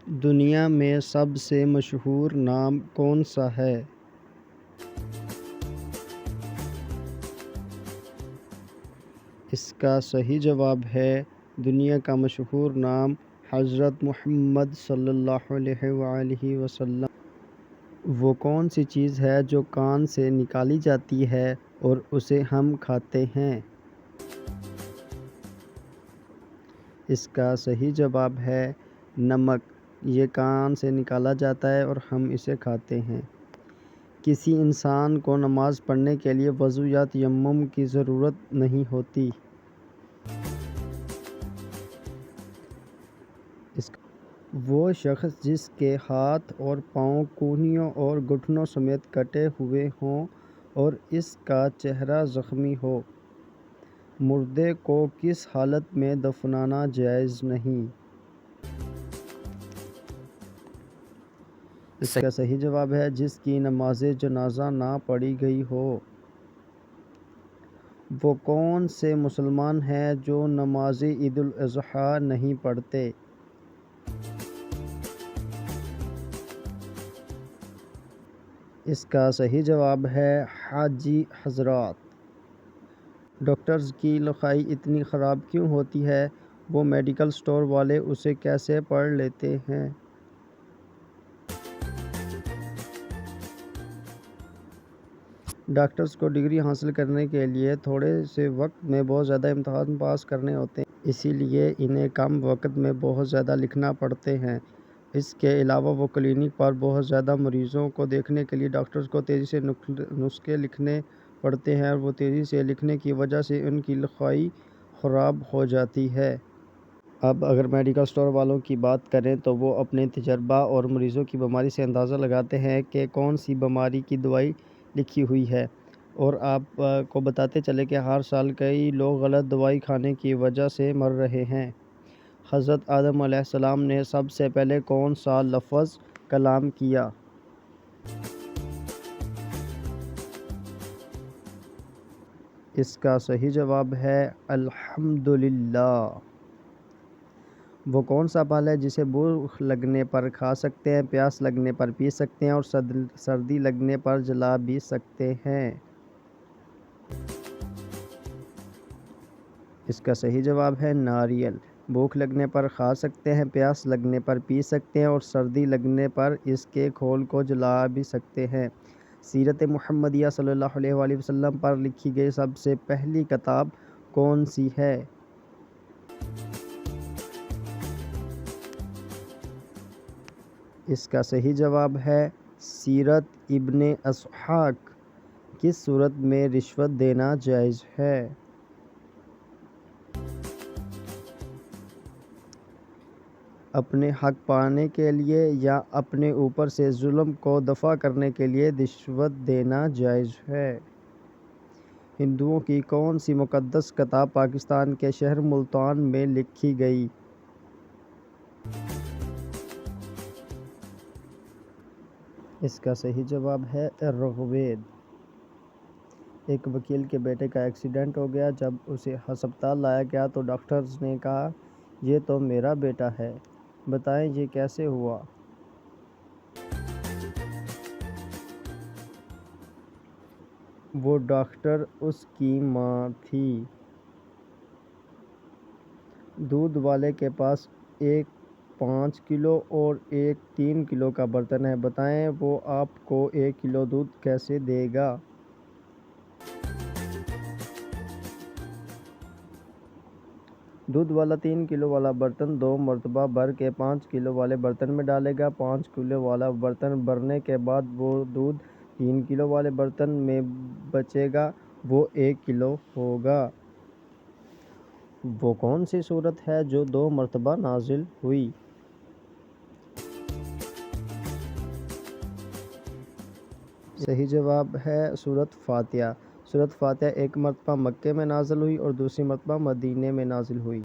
دنیا میں سب سے مشہور نام کون سا ہے؟ اس کا صحیح جواب ہے دنیا کا مشہور نام حضرت محمد صلی اللہ علیہ وآلہ وسلم۔ وہ کون سی چیز ہے جو کان سے نکالی جاتی ہے اور اسے ہم کھاتے ہیں؟ اس کا صحیح جواب ہے نمک۔ یہ کان سے نکالا جاتا ہے اور ہم اسے کھاتے ہیں۔ کسی انسان کو نماز پڑھنے کے لیے وضو یا تیمم کی ضرورت نہیں ہوتی۔ وہ شخص جس کے ہاتھ اور پاؤں کونیوں اور گھٹنوں سمیت کٹے ہوئے ہوں اور اس کا چہرہ زخمی ہو، مردے کو کس حالت میں دفنانا جائز نہیں؟ اس کا صحیح جواب ہے جس کی نماز جنازہ نہ پڑھی گئی ہو۔ وہ کون سے مسلمان ہیں جو نماز عید الاضحیٰ نہیں پڑھتے؟ اس کا صحیح جواب ہے حاجی حضرات۔ ڈاکٹرز کی لکھائی اتنی خراب کیوں ہوتی ہے؟ وہ میڈیکل سٹور والے اسے کیسے پڑھ لیتے ہیں؟ ڈاکٹرز کو ڈگری حاصل کرنے کے لیے تھوڑے سے وقت میں بہت زیادہ امتحان پاس کرنے ہوتے ہیں، اسی لیے انہیں کم وقت میں بہت زیادہ لکھنا پڑتے ہیں۔ اس کے علاوہ وہ کلینک پر بہت زیادہ مریضوں کو دیکھنے کے لیے ڈاکٹرز کو تیزی سے نسخے لکھنے پڑتے ہیں اور وہ تیزی سے لکھنے کی وجہ سے ان کی لکھائی خراب ہو جاتی ہے۔ اب اگر میڈیکل سٹور والوں کی بات کریں تو وہ اپنے تجربہ اور مریضوں کی بیماری سے اندازہ لگاتے ہیں کہ کون سی بیماری کی دوائی لکھی ہوئی ہے، اور آپ کو بتاتے چلیں کہ ہر سال کئی لوگ غلط دوائی کھانے کی وجہ سے مر رہے ہیں۔ حضرت آدم علیہ السلام نے سب سے پہلے کون سا لفظ کلام کیا؟ اس کا صحیح جواب ہے الحمدللہ۔ وہ کون سا پھل ہے جسے بھوک لگنے پر کھا سکتے ہیں، پیاس لگنے پر پی سکتے ہیں اور سردی لگنے پر جلا بھی سکتے ہیں؟ اس کا صحیح جواب ہے ناریل۔ بھوک لگنے پر کھا سکتے ہیں، پیاس لگنے پر پی سکتے ہیں اور سردی لگنے پر اس کے کھول کو جلا بھی سکتے ہیں۔ سیرت محمدیہ صلی اللہ علیہ وآلہ وسلم پر لکھی گئی سب سے پہلی کتاب کون سی ہے؟ اس کا صحیح جواب ہے سیرت ابن اسحاق۔ کس صورت میں رشوت دینا جائز ہے؟ اپنے حق پانے کے لیے یا اپنے اوپر سے ظلم کو دفع کرنے کے لیے رشوت دینا جائز ہے۔ ہندوؤں کی کون سی مقدس کتاب پاکستان کے شہر ملتان میں لکھی گئی؟ اس کا صحیح جواب ہے رگ وید۔ ایک وکیل کے بیٹے کا ایکسیڈنٹ ہو گیا۔ جب اسے ہسپتال لایا گیا تو ڈاکٹرز نے کہا یہ تو میرا بیٹا ہے، بتائیں یہ کیسے ہوا؟ وہ ڈاکٹر اس کی ماں تھی۔ دودھ والے کے پاس ایک 5 کلو اور ایک 3 کلو کا برتن ہے، بتائیں وہ آپ کو 1 کلو دودھ کیسے دے گا؟ دودھ والا 3 کلو والا برتن 2 مرتبہ بھر کے 5 کلو والے برتن میں ڈالے گا۔ 5 کلو والا برتن بھرنے کے بعد وہ دودھ 3 کلو والے برتن میں بچے گا، وہ 1 کلو ہوگا۔ وہ کون سی سورت ہے جو 2 مرتبہ نازل ہوئی؟ صحیح جواب ہے سورۃ فاتحہ۔ سورۃ فاتحہ ایک مرتبہ مکے میں نازل ہوئی اور دوسری مرتبہ مدینے میں نازل ہوئی۔